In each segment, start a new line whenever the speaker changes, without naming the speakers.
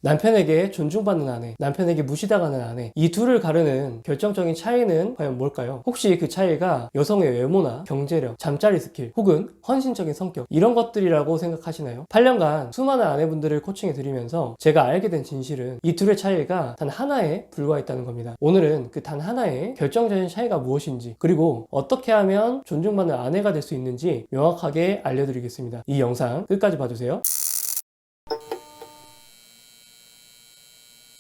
남편에게 존중받는 아내, 남편에게 무시당하는 아내, 이 둘을 가르는 결정적인 차이는 과연 뭘까요? 혹시 그 차이가 여성의 외모나 경제력, 잠자리 스킬, 혹은 헌신적인 성격, 이런 것들이라고 생각하시나요? 8년간 수많은 아내분들을 코칭해 드리면서 제가 알게 된 진실은 이 둘의 차이가 단 하나에 불과했다는 겁니다. 오늘은 그 단 하나의 결정적인 차이가 무엇인지, 그리고 어떻게 하면 존중받는 아내가 될 수 있는지 명확하게 알려드리겠습니다. 이 영상 끝까지 봐주세요.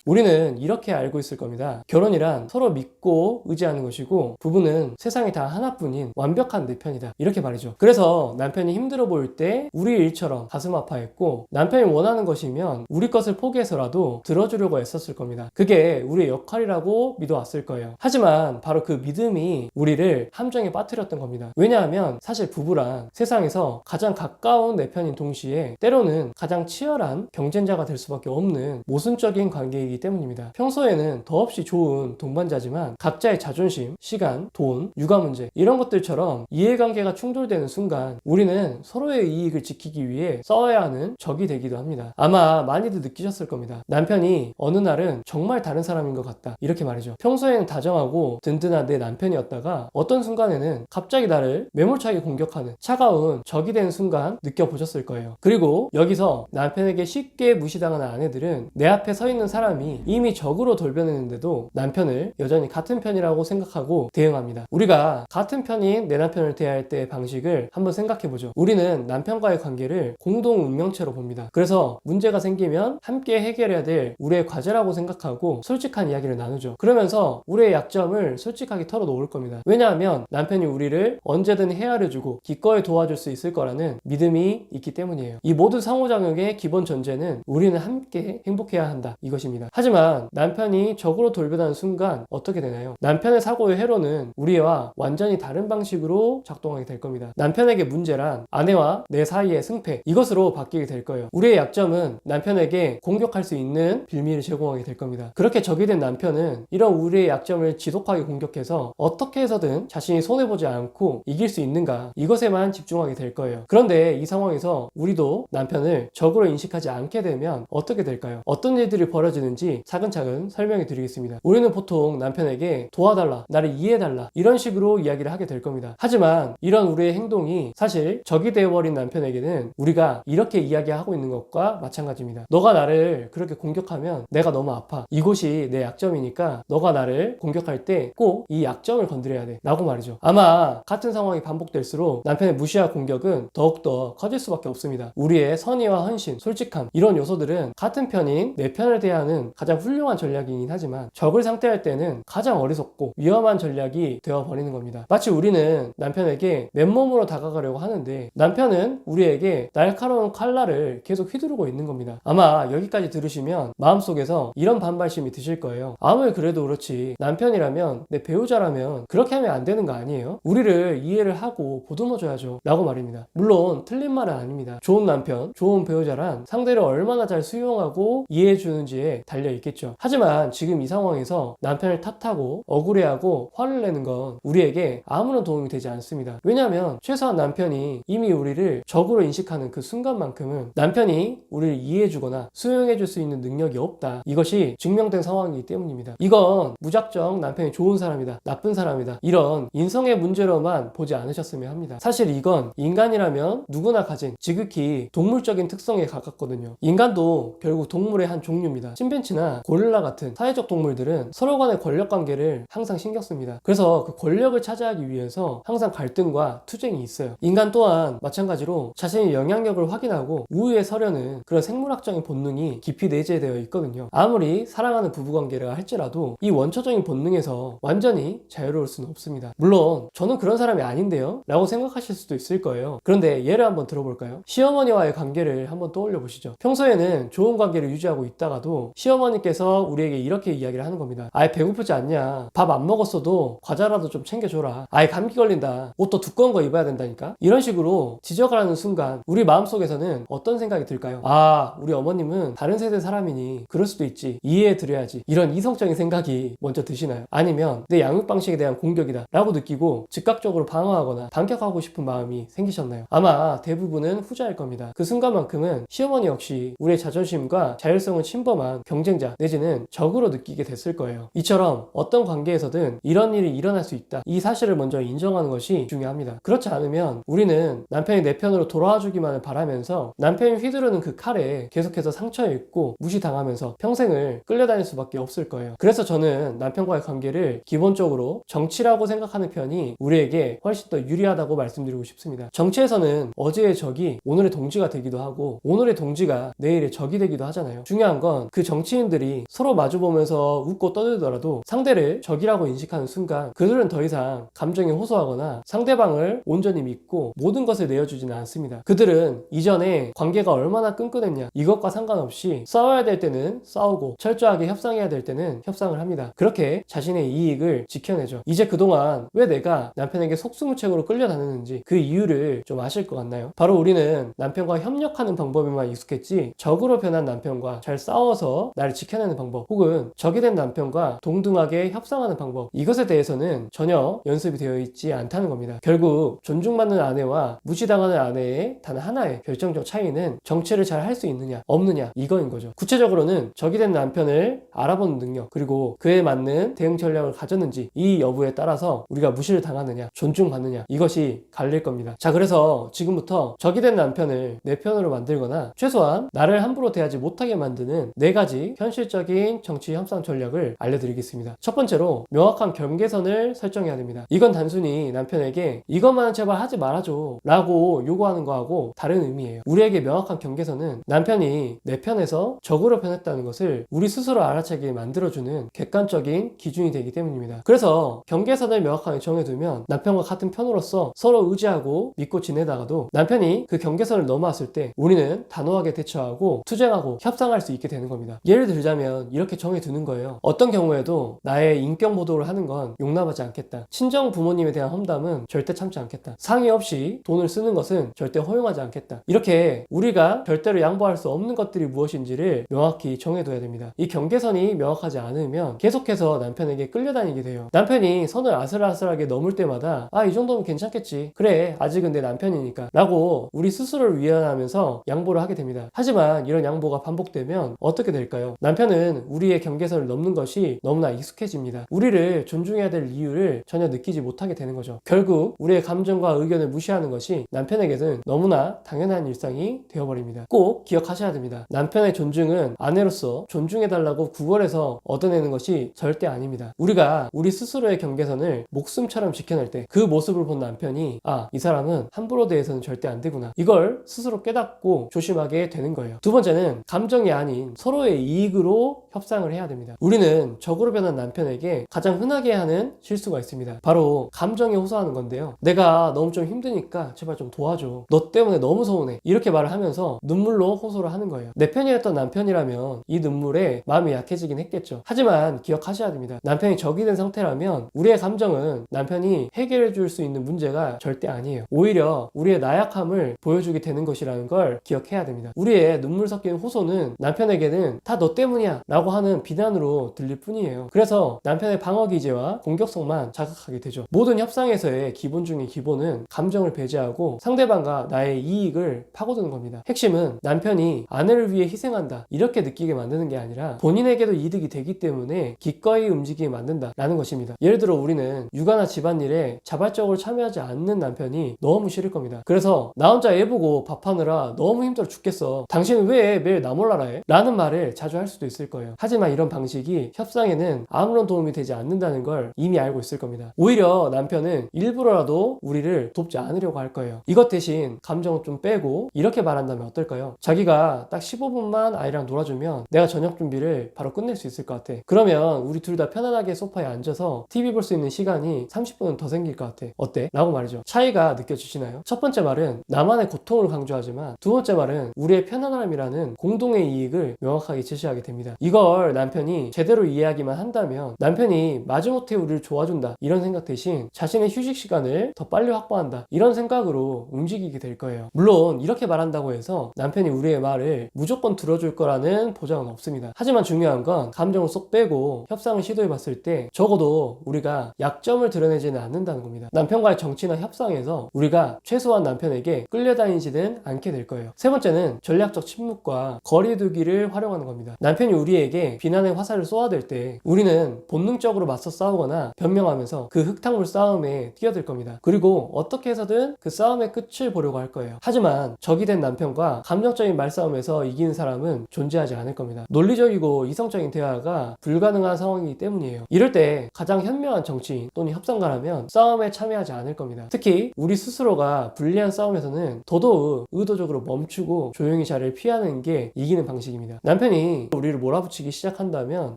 우리는 이렇게 알고 있을 겁니다. 결혼이란 서로 믿고 의지하는 것이고, 부부는 세상에 다 하나뿐인 완벽한 내 편이다, 이렇게 말이죠. 그래서 남편이 힘들어 보일 때 우리 일처럼 가슴 아파했고, 남편이 원하는 것이면 우리 것을 포기해서라도 들어주려고 애썼을 겁니다. 그게 우리의 역할이라고 믿어왔을 거예요. 하지만 바로 그 믿음이 우리를 함정에 빠뜨렸던 겁니다. 왜냐하면 사실 부부란 세상에서 가장 가까운 내 편인 동시에 때로는 가장 치열한 경쟁자가 될 수밖에 없는 모순적인 관계이기 때문입니다. 평소에는 더없이 좋은 동반자지만 각자의 자존심, 시간, 돈, 육아 문제, 이런 것들처럼 이해관계가 충돌되는 순간 우리는 서로의 이익을 지키기 위해 싸워야 하는 적이 되기도 합니다. 아마 많이들 느끼셨을 겁니다. 남편이 어느 날은 정말 다른 사람인 것 같다, 이렇게 말이죠. 평소에는 다정하고 든든한 내 남편이었다가 어떤 순간에는 갑자기 나를 매몰차게 공격하는 차가운 적이 되는 순간 느껴보셨을 거예요. 그리고 여기서 남편에게 쉽게 무시당하는 아내들은 내 앞에 서 있는 사람이 이미 적으로 돌변했는데도 남편을 여전히 같은 편이라고 생각하고 대응합니다. 우리가 같은 편인 내 남편을 대할 때의 방식을 한번 생각해보죠. 우리는 남편과의 관계를 공동 운명체로 봅니다. 그래서 문제가 생기면 함께 해결해야 될 우리의 과제라고 생각하고 솔직한 이야기를 나누죠. 그러면서 우리의 약점을 솔직하게 털어놓을 겁니다. 왜냐하면 남편이 우리를 언제든 헤아려주고 기꺼이 도와줄 수 있을 거라는 믿음이 있기 때문이에요. 이 모든 상호작용의 기본 전제는 우리는 함께 행복해야 한다, 이것입니다. 하지만 남편이 적으로 돌변하는 순간 어떻게 되나요? 남편의 사고의 회로는 우리와 완전히 다른 방식으로 작동하게 될 겁니다. 남편에게 문제란 아내와 내 사이의 승패, 이것으로 바뀌게 될 거예요. 우리의 약점은 남편에게 공격할 수 있는 빌미를 제공하게 될 겁니다. 그렇게 적이 된 남편은 이런 우리의 약점을 지독하게 공격해서 어떻게 해서든 자신이 손해보지 않고 이길 수 있는가, 이것에만 집중하게 될 거예요. 그런데 이 상황에서 우리도 남편을 적으로 인식하지 않게 되면 어떻게 될까요? 어떤 일들이 벌어지는지 차근차근 설명해 드리겠습니다. 우리는 보통 남편에게 도와달라, 나를 이해해달라, 이런 식으로 이야기를 하게 될 겁니다. 하지만 이런 우리의 행동이 사실 적이 되어버린 남편에게는 우리가 이렇게 이야기하고 있는 것과 마찬가지입니다. 너가 나를 그렇게 공격하면 내가 너무 아파. 이곳이 내 약점이니까 너가 나를 공격할 때 꼭 이 약점을 건드려야 돼, 라고 말이죠. 아마 같은 상황이 반복될수록 남편의 무시와 공격은 더욱더 커질 수밖에 없습니다. 우리의 선의와 헌신, 솔직함, 이런 요소들은 같은 편인 내 편을 대하는 가장 훌륭한 전략이긴 하지만 적을 상대할 때는 가장 어리석고 위험한 전략이 되어버리는 겁니다. 마치 우리는 남편에게 맨몸으로 다가가려고 하는데 남편은 우리에게 날카로운 칼날을 계속 휘두르고 있는 겁니다. 아마 여기까지 들으시면 마음속에서 이런 반발심이 드실 거예요. 아무리 그래도 그렇지, 남편이라면, 내 배우자라면 그렇게 하면 안 되는 거 아니에요? 우리를 이해를 하고 보듬어줘야죠, 라고 말입니다. 물론 틀린 말은 아닙니다. 좋은 남편, 좋은 배우자란 상대를 얼마나 잘 수용하고 이해해주는지에 달려 있겠죠. 하지만 지금 이 상황에서 남편을 탓하고 억울해하고 화를 내는 건 우리에게 아무런 도움이 되지 않습니다. 왜냐하면 최소한 남편이 이미 우리를 적으로 인식하는 그 순간만큼은 남편이 우리를 이해해주거나 수용해줄 수 있는 능력이 없다, 이것이 증명된 상황이기 때문입니다. 이건 무작정 남편이 좋은 사람이다, 나쁜 사람이다, 이런 인성의 문제로만 보지 않으셨으면 합니다. 사실 이건 인간이라면 누구나 가진 지극히 동물적인 특성에 가깝거든요. 인간도 결국 동물의 한 종류입니다. 침팬지나 고릴라 같은 사회적 동물들은 서로 간의 권력 관계를 항상 신경 씁니다. 그래서 그 권력을 차지하기 위해서 항상 갈등과 투쟁이 있어요. 인간 또한 마찬가지로 자신의 영향력을 확인하고 우위에 서려는 그런 생물학적인 본능이 깊이 내재되어 있거든요. 아무리 사랑하는 부부관계라 할지라도 이 원초적인 본능에서 완전히 자유로울 수는 없습니다. 물론 저는 그런 사람이 아닌데요, 라고 생각하실 수도 있을 거예요. 그런데 예를 한번 들어볼까요? 시어머니와의 관계를 한번 떠올려 보시죠. 평소에는 좋은 관계를 유지하고 있다가도 시어머니 시어머니께서 우리에게 이렇게 이야기를 하는 겁니다. 아예 배고프지 않냐? 밥 안 먹었어도 과자라도 좀 챙겨줘라. 아예 감기 걸린다. 옷 더 두꺼운 거 입어야 된다니까? 이런 식으로 지적을 하는 순간 우리 마음속에서는 어떤 생각이 들까요? 아, 우리 어머님은 다른 세대 사람이니 그럴 수도 있지. 이해해 드려야지. 이런 이성적인 생각이 먼저 드시나요? 아니면 내 양육 방식에 대한 공격이다 라고 느끼고 즉각적으로 방어하거나 반격하고 싶은 마음이 생기셨나요? 아마 대부분은 후자일 겁니다. 그 순간만큼은 시어머니 역시 우리의 자존심과 자율성을 침범한 경쟁자 내지는 적으로 느끼게 됐을 거예요. 이처럼 어떤 관계에서든 이런 일이 일어날 수 있다. 이 사실을 먼저 인정하는 것이 중요합니다. 그렇지 않으면 우리는 남편이 내 편으로 돌아와 주기만을 바라면서 남편이 휘두르는 그 칼에 계속해서 상처 입고 무시당하면서 평생을 끌려다닐 수밖에 없을 거예요. 그래서 저는 남편과의 관계를 기본적으로 정치라고 생각하는 편이 우리에게 훨씬 더 유리하다고 말씀드리고 싶습니다. 정치에서는 어제의 적이 오늘의 동지가 되기도 하고 오늘의 동지가 내일의 적이 되기도 하잖아요. 중요한 건 그 정치인들이 서로 마주보면서 웃고 떠들더라도 상대를 적이라고 인식하는 순간 그들은 더 이상 감정에 호소하거나 상대방을 온전히 믿고 모든 것을 내어주지는 않습니다. 그들은 이전에 관계가 얼마나 끈끈했냐 이것과 상관없이 싸워야 될 때는 싸우고 철저하게 협상해야 될 때는 협상을 합니다. 그렇게 자신의 이익을 지켜내죠. 이제 그동안 왜 내가 남편에게 속수무책으로 끌려다녔는지 그 이유를 좀 아실 것 같나요? 바로 우리는 남편과 협력하는 방법에만 익숙했지 적으로 변한 남편과 잘 싸워서 나를 지켜내는 방법 혹은 적이 된 남편과 동등하게 협상하는 방법 이것에 대해서는 전혀 연습이 되어 있지 않다는 겁니다. 결국 존중받는 아내와 무시당하는 아내의 단 하나의 결정적 차이는 정치를 잘 할 수 있느냐 없느냐 이거인 거죠. 구체적으로는 적이 된 남편을 알아보는 능력 그리고 그에 맞는 대응 전략을 가졌는지 이 여부에 따라서 우리가 무시를 당하느냐 존중받느냐 이것이 갈릴 겁니다. 자, 그래서 지금부터 적이 된 남편을 내 편으로 만들거나 최소한 나를 함부로 대하지 못하게 만드는 4가지 현실적인 정치 협상 전략을 알려드리겠습니다. 첫 번째로 명확한 경계선을 설정해야 됩니다. 이건 단순히 남편에게 이것만은 제발 하지 말아줘 라고 요구하는 거하고 다른 의미예요. 우리에게 명확한 경계선은 남편이 내 편에서 적으로 변했다는 것을 우리 스스로 알아채게 만들어주는 객관적인 기준이 되기 때문입니다. 그래서 경계선을 명확하게 정해두면 남편과 같은 편으로서 서로 의지하고 믿고 지내다가도 남편이 그 경계선을 넘어왔을 때 우리는 단호하게 대처하고 투쟁하고 협상할 수 있게 되는 겁니다. 예를 들자면 이렇게 정해두는 거예요. 어떤 경우에도 나의 인격 모독을 하는 건 용납하지 않겠다. 친정 부모님에 대한 험담은 절대 참지 않겠다. 상의 없이 돈을 쓰는 것은 절대 허용하지 않겠다. 이렇게 우리가 절대로 양보할 수 없는 것들이 무엇인지를 명확히 정해둬야 됩니다. 이 경계선이 명확하지 않으면 계속해서 남편에게 끌려다니게 돼요. 남편이 선을 아슬아슬하게 넘을 때마다 이 정도면 괜찮겠지. 그래, 아직은 내 남편이니까 라고 우리 스스로를 위안하면서 양보를 하게 됩니다. 하지만 이런 양보가 반복되면 어떻게 될까요? 남편은 우리의 경계선을 넘는 것이 너무나 익숙해집니다. 우리를 존중해야 될 이유를 전혀 느끼지 못하게 되는 거죠. 결국 우리의 감정과 의견을 무시하는 것이 남편에게는 너무나 당연한 일상이 되어버립니다. 꼭 기억하셔야 됩니다. 남편의 존중은 아내로서 존중해달라고 구걸해서 얻어내는 것이 절대 아닙니다. 우리가 우리 스스로의 경계선을 목숨처럼 지켜낼 때 그 모습을 본 남편이 이 사람은 함부로 대해서는 절대 안 되구나. 이걸 스스로 깨닫고 조심하게 되는 거예요. 두 번째는 감정이 아닌 서로의 이익으로 협상을 해야 됩니다. 우리는 적으로 변한 남편에게 가장 흔하게 하는 실수가 있습니다. 바로 감정에 호소하는 건데요. 내가 너무 좀 힘드니까 제발 좀 도와줘. 너 때문에 너무 서운해. 이렇게 말을 하면서 눈물로 호소를 하는 거예요. 내 편이었던 남편이라면 이 눈물에 마음이 약해지긴 했겠죠. 하지만 기억하셔야 됩니다. 남편이 적이 된 상태라면 우리의 감정은 남편이 해결해 줄 수 있는 문제가 절대 아니에요. 오히려 우리의 나약함을 보여주게 되는 것이라는 걸 기억해야 됩니다. 우리의 눈물 섞인 호소는 남편에게는 다 너 때문이야 라고 하는 비난으로 들릴 뿐이에요. 그래서 남편의 방어 기제와 공격성만 자극하게 되죠. 모든 협상에서의 기본 중의 기본은 감정을 배제하고 상대방과 나의 이익을 파고드는 겁니다. 핵심은 남편이 아내를 위해 희생한다 이렇게 느끼게 만드는 게 아니라 본인에게도 이득이 되기 때문에 기꺼이 움직이게 만든다라는 것입니다. 예를 들어 우리는 육아나 집안일에 자발적으로 참여하지 않는 남편이 너무 싫을 겁니다. 그래서 나 혼자 애 보고 밥하느라 너무 힘들어 죽겠어. 당신은 왜 매일 나 몰라라 해? 라는 말을 자주 할 수도 있을 거예요. 하지만 이런 방식이 협상에는 아무런 도움이 되지 않는다는 걸 이미 알고 있을 겁니다. 오히려 남편은 일부러라도 우리를 돕지 않으려고 할 거예요. 이것 대신 감정을 좀 빼고 이렇게 말한다면 어떨까요? 자기가 딱 15분만 아이랑 놀아주면 내가 저녁 준비를 바로 끝낼 수 있을 것 같아. 그러면 우리 둘 다 편안하게 소파에 앉아서 TV 볼 수 있는 시간이 30분은 더 생길 것 같아. 어때? 라고 말이죠. 차이가 느껴지시나요? 첫 번째 말은 나만의 고통을 강조하지만 두 번째 말은 우리의 편안함이라는 공동의 이익을 명확하게 제시하게 됩니다. 이건 이걸 남편이 제대로 이해하기만 한다면 남편이 마지못해 우리를 좋아준다 이런 생각 대신 자신의 휴식 시간을 더 빨리 확보한다 이런 생각으로 움직이게 될 거예요. 물론 이렇게 말한다고 해서 남편이 우리의 말을 무조건 들어줄 거라는 보장은 없습니다. 하지만 중요한 건 감정을 쏙 빼고 협상을 시도해 봤을 때 적어도 우리가 약점을 드러내지는 않는다는 겁니다. 남편과의 정치나 협상에서 우리가 최소한 남편에게 끌려다니지는 않게 될 거예요. 세 번째는 전략적 침묵과 거리두기를 활용하는 겁니다. 남편이 우리에게 비난의 화살을 쏘아댈 때 우리는 본능적으로 맞서 싸우거나 변명하면서 그 흙탕물 싸움에 뛰어들 겁니다. 그리고 어떻게 해서든 그 싸움의 끝을 보려고 할 거예요. 하지만 적이 된 남편과 감정적인 말싸움에서 이기는 사람은 존재하지 않을 겁니다. 논리적이고 이성적인 대화가 불가능한 상황이기 때문이에요. 이럴 때 가장 현명한 정치인 또는 협상가라면 싸움에 참여하지 않을 겁니다. 특히 우리 스스로가 불리한 싸움에서는 더더욱 의도적으로 멈추고 조용히 자리를 피하는 게 이기는 방식입니다. 남편이 우리를 몰아붙이기 시작한다면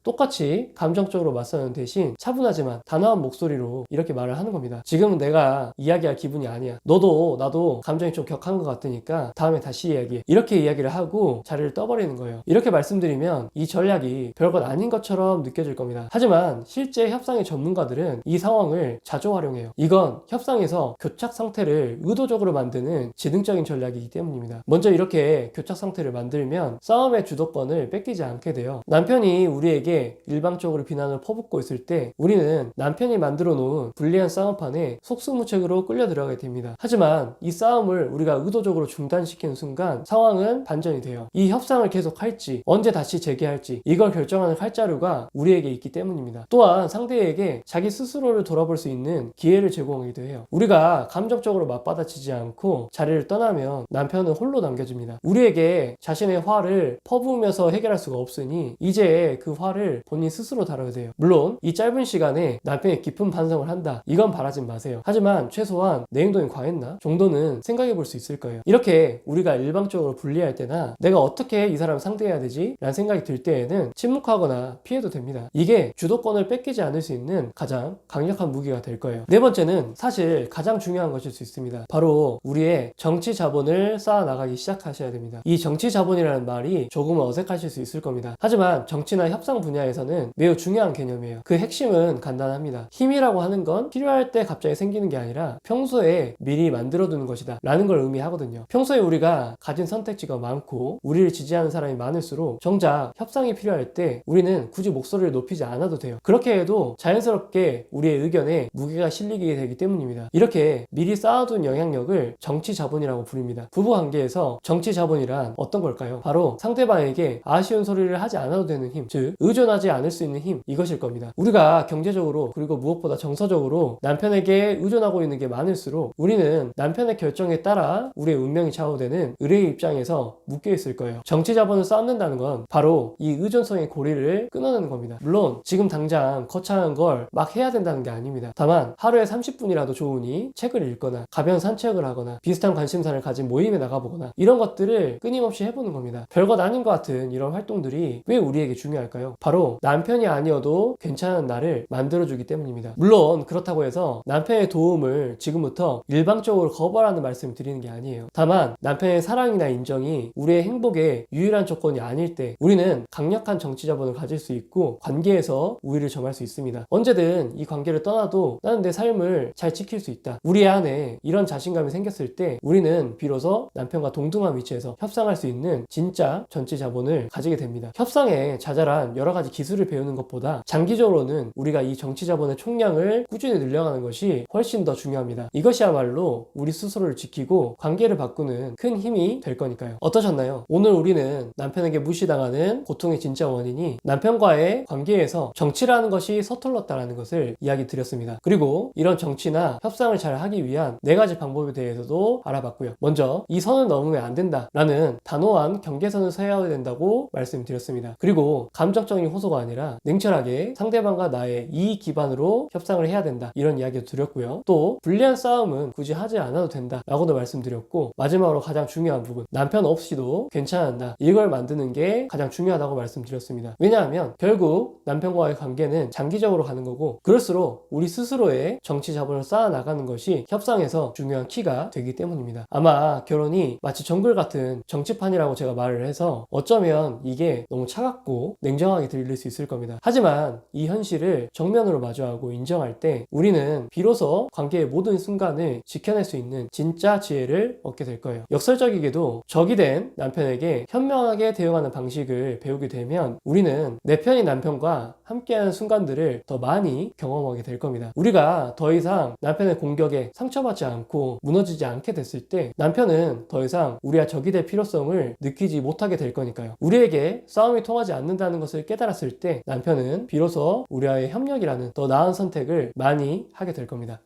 똑같이 감정적으로 맞서는 대신 차분하지만 단호한 목소리로 이렇게 말을 하는 겁니다. 지금은 내가 이야기할 기분이 아니야. 너도 나도 감정이 좀 격한 것 같으니까 다음에 다시 이야기해. 이렇게 이야기를 하고 자리를 떠버리는 거예요. 이렇게 말씀드리면 이 전략이 별것 아닌 것처럼 느껴질 겁니다. 하지만 실제 협상의 전문가들은 이 상황을 자주 활용해요. 이건 협상에서 교착 상태를 의도적으로 만드는 지능적인 전략이기 때문입니다. 먼저 이렇게 교착 상태를 만들면 싸움의 주도권을 뺏기지 않게 돼요. 남편이 우리에게 일방적으로 비난을 퍼붓고 있을 때 우리는 남편이 만들어 놓은 불리한 싸움판에 속수무책으로 끌려 들어가게 됩니다. 하지만 이 싸움을 우리가 의도적으로 중단시키는 순간 상황은 반전이 돼요. 이 협상을 계속 할지 언제 다시 재개할지 이걸 결정하는 칼자루가 우리에게 있기 때문입니다. 또한 상대에게 자기 스스로를 돌아볼 수 있는 기회를 제공하기도 해요. 우리가 감정적으로 맞받아치지 않고 자리를 떠나면 남편은 홀로 남겨집니다. 우리에게 자신의 화를 퍼부으면서 해결할 수가 없으니 이제 그 화를 본인 스스로 다뤄야 돼요. 물론 이 짧은 시간에 남편이 깊은 반성을 한다 이건 바라진 마세요. 하지만 최소한 내 행동이 과했나 정도는 생각해 볼 수 있을 거예요. 이렇게 우리가 일방적으로 분리할 때나 내가 어떻게 이 사람을 상대해야 되지? 라는 생각이 들 때에는 침묵하거나 피해도 됩니다. 이게 주도권을 뺏기지 않을 수 있는 가장 강력한 무기가 될 거예요. 네 번째는 사실 가장 중요한 것일 수 있습니다. 바로 우리의 정치 자본을 쌓아 나가기 시작하셔야 됩니다. 이 정치 자본이라는 말이 조금은 어색하실 수 있을 겁니다. 하지만 정치나 협상 분야에서는 매우 중요한 개념이에요. 그 핵심은 간단합니다. 힘이라고 하는 건 필요할 때 갑자기 생기는 게 아니라 평소에 미리 만들어두는 것이다 라는 걸 의미하거든요. 평소에 우리가 가진 선택지가 많고 우리를 지지하는 사람이 많을수록 정작 협상이 필요할 때 우리는 굳이 목소리를 높이지 않아도 돼요. 그렇게 해도 자연스럽게 우리의 의견에 무게가 실리게 되기 때문입니다. 이렇게 미리 쌓아둔 영향력을 정치 자본이라고 부릅니다. 부부 관계에서 정치 자본이란 어떤 걸까요? 바로 상대방에게 아쉬운 소리를 하지 않아도 되는 힘, 즉 의존하지 않을 수 있는 힘, 이것일 겁니다. 우리가 경제적으로 그리고 무엇보다 정서적으로 남편에게 의존하고 있는 게 많을수록 우리는 남편의 결정에 따라 우리의 운명이 좌우되는 의뢰의 입장에서 묶여 있을 거예요. 정치 자본을 쌓는다는 건 바로 이 의존성의 고리를 끊어내는 겁니다. 물론 지금 당장 거창한 걸 막 해야 된다는 게 아닙니다. 다만 하루에 30분이라도 좋으니 책을 읽거나 가벼운 산책을 하거나 비슷한 관심사를 가진 모임에 나가보거나 이런 것들을 끊임없이 해보는 겁니다. 별것 아닌 것 같은 이런 활동들이 왜 우리에게 중요할까요? 바로 남편이 아니어도 괜찮은 나를 만들어주기 때문입니다. 물론 그렇다고 해서 남편의 도움을 지금부터 일방적으로 거부하라는 말씀을 드리는 게 아니에요. 다만 남편의 사랑이나 인정이 우리의 행복의 유일한 조건이 아닐 때 우리는 강력한 정치 자본을 가질 수 있고 관계에서 우위를 점할 수 있습니다. 언제든 이 관계를 떠나도 나는 내 삶을 잘 지킬 수 있다. 우리 안에 이런 자신감이 생겼을 때 우리는 비로소 남편과 동등한 위치에서 협상할 수 있는 진짜 정치 자본을 가지게 됩니다. 협상에 자잘한 여러 가지 기술을 배우는 것보다 장기적으로는 우리가 이 정치 자본의 총량을 꾸준히 늘려가는 것이 훨씬 더 중요합니다. 이것이야말로 우리 스스로를 지키고 관계를 바꾸는 큰 힘이 될 거니까요. 어떠셨나요? 오늘 우리는 남편에게 무시당하는 고통의 진짜 원인이 남편과의 관계에서 정치라는 것이 서툴렀다라는 것을 이야기 드렸습니다. 그리고 이런 정치나 협상을 잘 하기 위한 4가지 방법에 대해서도 알아봤고요. 먼저 이 선을 넘으면 안 된다라는 단호한 경계선을 세워야 된다고 말씀드렸습니다. 그리고 감정적인 호소가 아니라 냉철하게 상대방과 나의 이익 기반으로 협상을 해야 된다 이런 이야기도 드렸고요. 또 불리한 싸움은 굳이 하지 않아도 된다 라고도 말씀드렸고 마지막으로 가장 중요한 부분 남편 없이도 괜찮다 이걸 만드는 게 가장 중요하다고 말씀드렸습니다. 왜냐하면 결국 남편과의 관계는 장기적으로 가는 거고 그럴수록 우리 스스로의 정치 자본을 쌓아 나가는 것이 협상에서 중요한 키가 되기 때문입니다. 아마 결혼이 마치 정글 같은 정치판이라고 제가 말을 해서 어쩌면 이게 너무 차갑 차갑고 냉정하게 들릴 수 있을 겁니다. 하지만 이 현실을 정면으로 마주하고 인정할 때 우리는 비로소 관계의 모든 순간을 지켜낼 수 있는 진짜 지혜를 얻게 될 거예요. 역설적이게도 적이 된 남편에게 현명하게 대응하는 방식을 배우게 되면 우리는 내 편인 남편과 함께하는 순간들을 더 많이 경험하게 될 겁니다. 우리가 더 이상 남편의 공격에 상처받지 않고 무너지지 않게 됐을 때 남편은 더 이상 우리와 적이 될 필요성을 느끼지 못하게 될 거니까요. 우리에게 싸움이 통하지 않는다는 것을 깨달았을 때 남편은 비로소 우리와의 협력이라는 더 나은 선택을 많이 하게 될 겁니다.